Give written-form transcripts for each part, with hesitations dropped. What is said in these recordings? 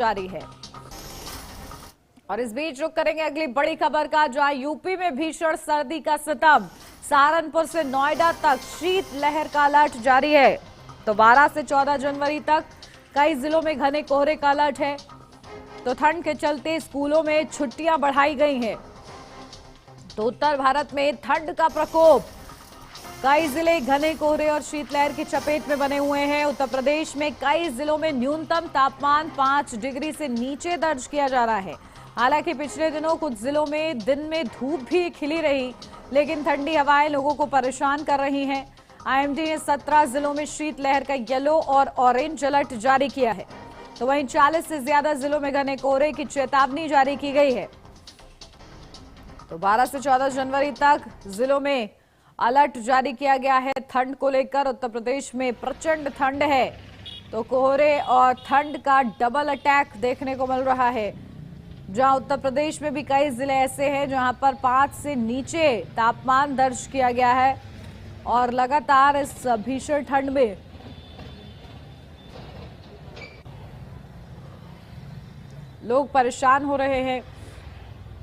जारी है। और इस बीच रुक करेंगे अगली बड़ी खबर का, जहां यूपी में भीषण सर्दी का सितम। सहारनपुर से नोएडा तक शीत लहर का अलर्ट जारी है। तो 12 से 14 जनवरी तक कई जिलों में घने कोहरे का अलर्ट है। तो ठंड के चलते स्कूलों में छुट्टियां बढ़ाई गई हैं। तो उत्तर भारत में ठंड का प्रकोप, कई जिले घने कोहरे और शीतलहर की चपेट में बने हुए हैं। उत्तर प्रदेश में कई जिलों में न्यूनतम तापमान 5 डिग्री से नीचे दर्ज किया जा रहा है। हालांकि पिछले दिनों कुछ जिलों में दिन में धूप भी खिली रही, लेकिन ठंडी हवाएं लोगों को परेशान कर रही हैं। आईएमडी ने 17 जिलों में शीतलहर का येलो और ऑरेंज अलर्ट जारी किया है। तो वहीं 40 से ज्यादा जिलों में घने कोहरे की चेतावनी जारी की गई है। तो 12 से 14 जनवरी तक जिलों में अलर्ट जारी किया गया है। ठंड को लेकर उत्तर प्रदेश में प्रचंड ठंड है। तो कोहरे और ठंड का डबल अटैक देखने को मिल रहा है, जहां उत्तर प्रदेश में भी कई जिले ऐसे हैं जहां पर 5 से नीचे तापमान दर्ज किया गया है। और लगातार इस भीषण ठंड में लोग परेशान हो रहे हैं।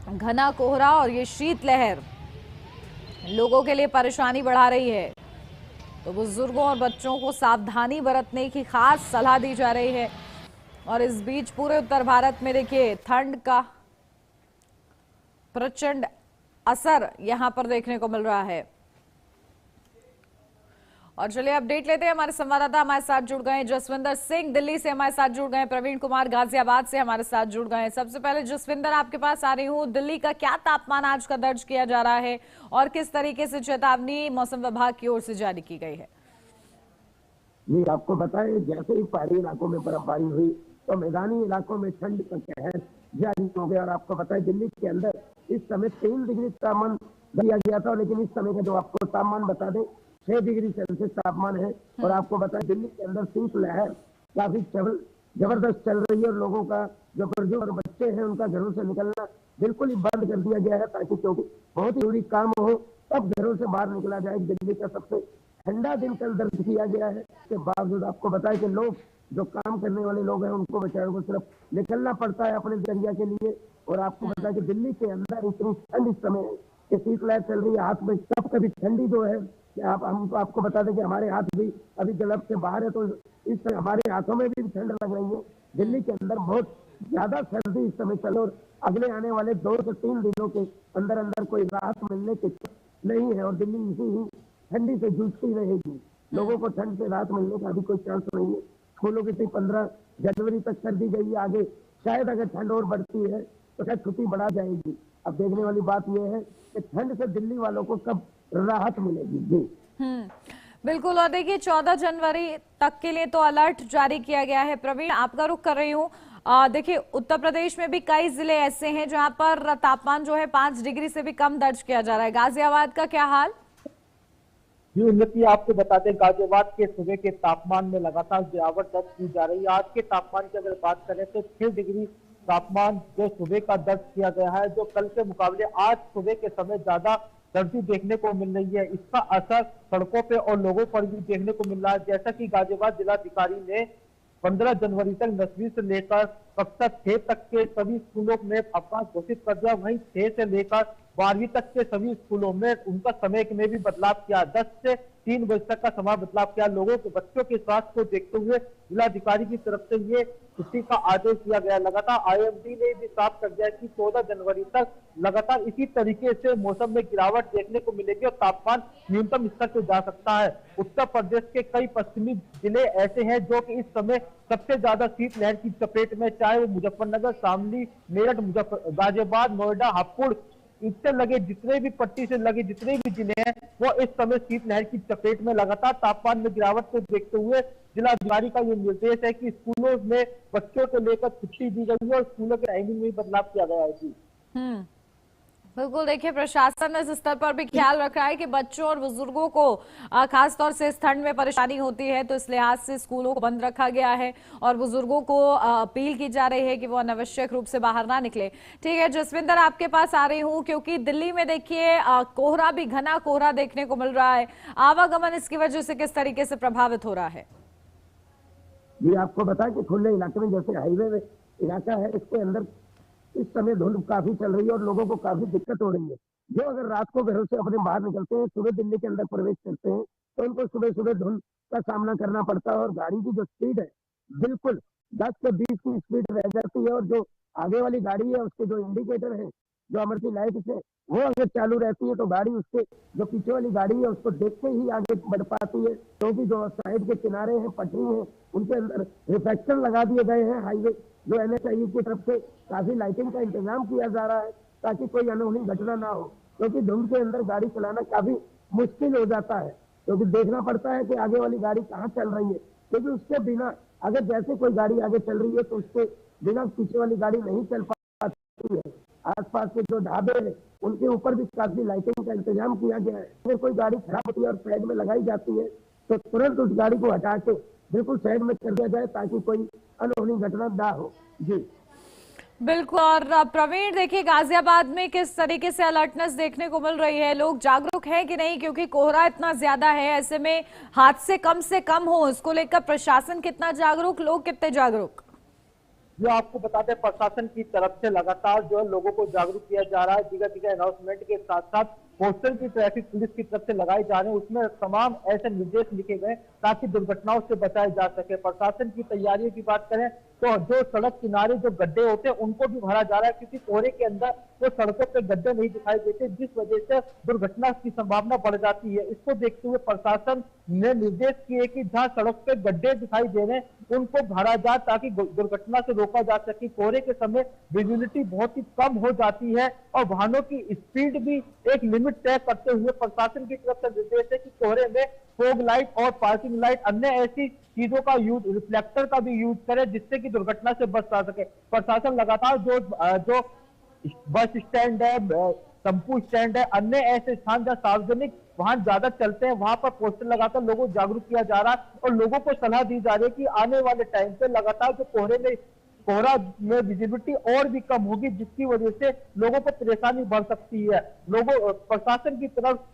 घना कोहरा और ये शीतलहर लोगों के लिए परेशानी बढ़ा रही है। तो बुजुर्गों और बच्चों को सावधानी बरतने की खास सलाह दी जा रही है। और इस बीच पूरे उत्तर भारत में देखिए ठंड का प्रचंड असर यहां पर देखने को मिल रहा है। और चलिए अपडेट लेते हैं, हमारे संवाददाता हमारे साथ जुड़ गए जसविंदर सिंह दिल्ली से हमारे साथ जुड़ गए, प्रवीण कुमार गाजियाबाद से हमारे साथ जुड़ गए। सबसे पहले जसविंदर, आपके पास आ रही हूँ, दिल्ली का क्या तापमान आज का दर्ज किया जा रहा है और किस तरीके से चेतावनी मौसम विभाग की ओर से जारी की गई है? जी, आपको बताएं, जैसे ही पहाड़ी इलाकों में बर्फबारी हुई तो मैदानी इलाकों में ठंड का कहर जारी हो गया। और आपको बताएं, दिल्ली के अंदर इस समय 3 डिग्री तापमान दिया गया था, लेकिन इस समय का जो आपको तापमान बता दें 6 डिग्री सेल्सियस तापमान है। और आपको बताएं, दिल्ली के अंदर शीतलहर काफी जबरदस्त चल रही है और लोगों का जो बुजुर्ग और बच्चे हैं उनका घरों से निकलना बिल्कुल ही बंद कर दिया गया है, ताकि क्योंकि बहुत ही जरूरी काम हो तब घरों से बाहर निकला जाए। दिल्ली का सबसे ठंडा दिन कल दर्ज किया गया है। इसके बावजूद आपको बताएं कि लोग जो काम करने वाले लोग हैं उनको बेचारों को सिर्फ निकलना पड़ता है अपने जरिया के लिए। और आपको बताया कि दिल्ली के अंदर इतनी ठंड इस समय है कि शीतलहर चल रही है। हाथ में कब कभी ठंडी जो है कि आपको बता दें कि हमारे हाथ भी अभी गलब से बाहर है, तो इस समय हमारे हाथों में भी ठंड लग रही है। दिल्ली के अंदर बहुत ज्यादा सर्दी इस समय चल, और अगले आने वाले 2 से 3 दिनों के अंदर अंदर कोई राहत मिलने की नहीं है। और दिल्ली इसी ही ठंडी से जूझती रहेगी। लोगों को ठंड से राहत मिलने का अभी कोई चांस नहीं है। स्कूलों की 15 जनवरी तक कर दी गई है। आगे शायद अगर ठंड और बढ़ती है तो शायद छुट्टी बढ़ा जाएगी। अब देखने वाली बात यह है कि ठंड से दिल्ली वालों को कब राहत मिलेगी। जी बिल्कुल। और देखिए 14 जनवरी तक के लिए तो अलर्ट जारी किया गया है। प्रवीण, आपका रुख कर रही हूँ, देखिए उत्तर प्रदेश में भी कई जिले ऐसे हैं जहां पर तापमान जो है 5 डिग्री से भी कम दर्ज किया जा रहा है। गाजियाबाद का क्या हाल? जी उन्नति, आपको बता दें, गाजियाबाद के सुबह के तापमान में लगातार गिरावट दर्ज की जा रही है। आज के तापमान की अगर बात करें तो 6 डिग्री तापमान जो सुबह का दर्ज किया गया है, जो कल के मुकाबले आज सुबह के समय ज्यादा सर्दी देखने को मिल रही है। इसका असर सड़कों पे और लोगों पर भी देखने को मिल रहा है। जैसा कि गाजियाबाद जिलाधिकारी ने 15 जनवरी तक 10वीं से लेकर कक्षा 6 तक के सभी स्कूलों में अवकाश घोषित कर दिया। वहीं 6 से लेकर 12वीं तक के सभी स्कूलों में उनका समय में भी बदलाव किया, 10 से 3 बजे तक का समय बदलाव किया। लोगों के बच्चों के स्वास्थ्य को देखते हुए जिलाधिकारी की तरफ से ये छुट्टी का आदेश दिया गया। लगातार आईएमडी ने भी साफ कर दिया कि 14 जनवरी तक लगातार इसी तरीके से मौसम में गिरावट देखने को मिलेगी और तापमान न्यूनतम स्तर पर जा सकता है। उत्तर प्रदेश के कई पश्चिमी जिले ऐसे हैं जो कि इस समय सबसे ज्यादा शीतलहर की चपेट में, चाहे वो मुजफ्फरनगर, शामली, मेरठ, गाजियाबाद, नोएडा, हापुड़, इससे लगे जितने भी पट्टी से लगे जितने भी जिले हैं वो इस समय शीतलहर की चपेट में। लगातार तापमान में गिरावट को देखते हुए जिलाधिकारी का ये निर्देश है कि स्कूलों में बच्चों को लेकर छुट्टी दी गई है और स्कूलों के टाइमिंग में बदलाव किया गया है। जी बिल्कुल, देखिए प्रशासन इस स्तर पर भी ख्याल रख रहा है कि बच्चों और बुजुर्गों को खासतौर से इस ठंड में परेशानी होती है, तो इस लिहाज से स्कूलों को बंद रखा गया है और बुजुर्गों को अपील की जा रही है कि वो अनावश्यक रूप से बाहर ना निकले। ठीक है जसविंदर, आपके पास आ रही हूँ, क्योंकि दिल्ली में देखिए कोहरा भी, घना कोहरा देखने को मिल रहा है। आवागमन इसकी वजह से किस तरीके से प्रभावित हो रहा है? जी, आपको बताएं कि खुले इलाके में जैसे हाईवे में इलाका है, इसके अंदर इस समय धुंध काफी चल रही है और लोगों को काफी दिक्कत हो रही है। जो अगर रात को घरों से अपने बाहर निकलते हैं, सुबह दिल्ली के अंदर प्रवेश करते हैं, तो उनको सुबह सुबह धुंध का सामना करना पड़ता है और गाड़ी की जो स्पीड है बिल्कुल 10 से 20 की स्पीड रह जाती है। और जो आगे वाली गाड़ी है उसके जो इंडिकेटर है, जो इमरजेंसी लाइट से वो अगर चालू रहती है तो गाड़ी उसके जो पीछे वाली गाड़ी है उसको देखते ही आगे बढ़ पाती है, क्योंकि जो साइड के किनारे हैं, पटरी हैं, उनके अंदर रिफ्लेक्टर लगा दिए गए हैं। हाईवे जो NHAI की तरफ से काफी लाइटिंग का इंतजाम किया जा रहा है ताकि कोई अनहोनी घटना ना हो, क्योंकि धुंध के अंदर गाड़ी चलाना काफी मुश्किल हो जाता है, क्योंकि देखना पड़ता है कि आगे वाली गाड़ी कहाँ चल रही है, क्योंकि उसके बिना अगर जैसे कोई गाड़ी आगे चल रही है तो उसके बिना पीछे वाली गाड़ी नहीं चल पाती है। आसपास के जो ढाबे हैं उनके ऊपर भी काफी लाइटिंग का इंतजाम किया गया है। अगर कोई गाड़ी खराब होती है और साइड में लगाई जाती है तो तुरंत उस गाड़ी को हटा के बिल्कुल साइड में कर दिया जाए ताकि कोई अनहोनी घटना ना हो। जी बिल्कुल। और प्रवीण, देखिए गाजियाबाद में किस तरीके से अलर्टनेस देखने को मिल रही है, लोग जागरूक हैं कि नहीं, क्योंकि कोहरा इतना ज्यादा है, ऐसे में हादसे कम से कम हो, इसको लेकर प्रशासन कितना जागरूक, लोग कितने जागरूक? जो आपको बताते हैं, प्रशासन की तरफ से लगातार जो है लोगों को जागरूक किया जा रहा है। जगह जगह अनाउंसमेंट के साथ साथ पोस्टर की ट्रैफिक पुलिस की तरफ से लगाए जा रहे हैं, उसमें तमाम ऐसे निर्देश लिखे गए ताकि दुर्घटनाओं से बचाया जा सके। प्रशासन की तैयारियों की बात करें तो जो सड़क किनारे जो गड्ढे होते हैं उनको भी भरा जा रहा है, क्योंकि कोहरे के अंदर वो सड़कों पे गड्ढे नहीं दिखाई देते, जिस वजह से दुर्घटना की संभावना बढ़ जाती है। इसको देखते हुए प्रशासन ने निर्देश किए कि जहां सड़क पे गड्ढे दिखाई दे रहे हैं उनको भरा जाए ताकि दुर्घटना से रोका जा सके। कोहरे के समय विजिबिलिटी बहुत ही कम हो जाती है और वाहनों की स्पीड भी एक लिमिट तय करते हुए प्रशासन की तरफ से निर्देश है कि कोहरे में फोग लाइट और पार्किंग लाइट, अन्य ऐसी चीजों का यूज, रिफ्लेक्टर का भी यूज करें जिससे कि दुर्घटना से बच सके। प्रशासन लगातार जो बस स्टैंड है, टेम्पू स्टैंड है, अन्य ऐसे स्थान जहाँ सार्वजनिक वाहन ज्यादा चलते हैं वहां पर पोस्टर लगाकर लोगों को जागरूक किया जा रहा है और लोगों को सलाह दी जा रही है कि आने वाले टाइम पे लगातार जो कोहरा में विजिबिलिटी और भी कम होगी, जिसकी वजह से लोगों को परेशानी बढ़ सकती है। लोगों प्रशासन की तरफ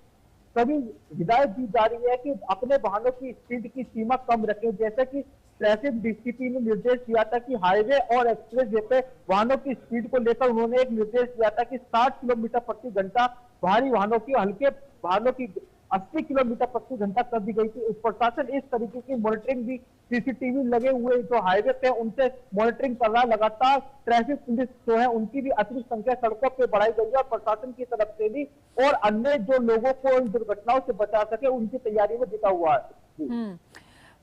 सभी हिदायत दी जा रही है कि अपने वाहनों की स्पीड की सीमा कम रखें, जैसे कि ट्रैफिक डीसीपी ने निर्देश दिया था कि हाईवे और एक्सप्रेस वे पे वाहनों की स्पीड को लेकर उन्होंने एक निर्देश दिया था कि 60 किलोमीटर प्रति घंटा भारी वाहनों की, हल्के वाहनों की 80 किलोमीटर प्रति घंटा कर दी गई थी। प्रशासन इस तरीके की मॉनिटरिंग भी, सीसीटीवी लगे हुए जो हाईवे पे उनसे मॉनिटरिंग कर रहा है। लगातार ट्रैफिक पुलिस जो है उनकी भी अतिरिक्त संख्या सड़कों पे बढ़ाई गई है और प्रशासन की तरफ से भी और अन्य जो लोगों को इन दुर्घटनाओं से बचा सके उनकी तैयारी में जुटा हुआ है।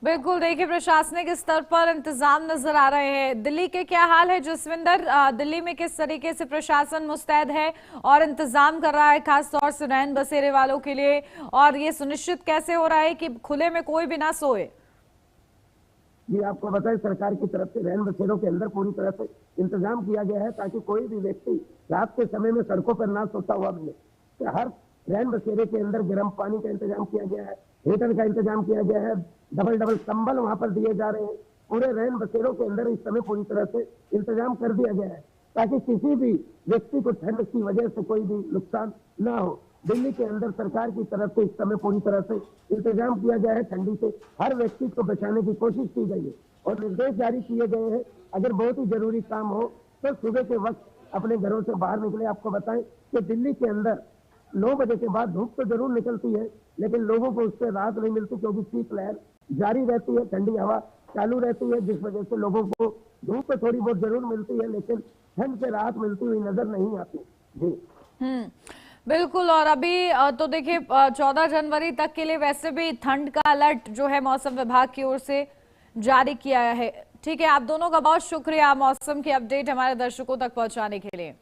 बिल्कुल, देखिए प्रशासनिक स्तर पर इंतजाम नजर आ रहे हैं। दिल्ली के क्या हाल है जसविंदर, दिल्ली में किस तरीके से प्रशासन मुस्तैद है और इंतजाम कर रहा है खास तौर से रैन बसेरे वालों के लिए, और ये सुनिश्चित कैसे हो रहा है कि खुले में कोई भी ना सोए? ये आपको बताएं, सरकार की तरफ से रैन बसेरों के अंदर पूरी तरह से इंतजाम किया गया है ताकि कोई भी व्यक्ति रात के समय में सड़कों पर ना सोता हुआ मिले। हर रैन बसेरे के अंदर गर्म पानी का इंतजाम किया गया है, हीटर का इंतजाम किया गया है, डबल कंबल वहां पर दिए जा रहे हैं। पूरे रैन बसेरों के अंदर इस समय पूरी तरह से इंतजाम कर दिया गया है ताकि किसी भी व्यक्ति को ठंड की वजह से कोई भी नुकसान ना हो। दिल्ली के अंदर सरकार की तरफ से इस समय पूरी तरह से इंतजाम किया गया है, ठंडी से हर व्यक्ति को बचाने की कोशिश की गई है और निर्देश जारी किए गए हैं अगर बहुत ही जरूरी काम हो तो सुबह के वक्त अपने घरों से बाहर निकले। आपको बताएं कि दिल्ली के अंदर 9 बजे के बाद धूप तो जरूर निकलती है लेकिन लोगों को उससे राहत नहीं मिलती, क्योंकि शीतलहर जारी रहती है, ठंडी हवा चालू रहती है, जिस वजह से लोगों को धूप तो थोड़ी बहुत जरूर मिलती है लेकिन ठंड से राहत मिलती हुई नजर नहीं आती। जी बिल्कुल। और अभी तो देखिए 14 जनवरी तक के लिए वैसे भी ठंड का अलर्ट जो है मौसम विभाग की ओर से जारी किया है। ठीक है, आप दोनों का बहुत शुक्रिया मौसम की अपडेट हमारे दर्शकों तक पहुंचाने के लिए।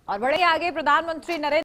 और बढ़े आगे, प्रधानमंत्री नरेंद्र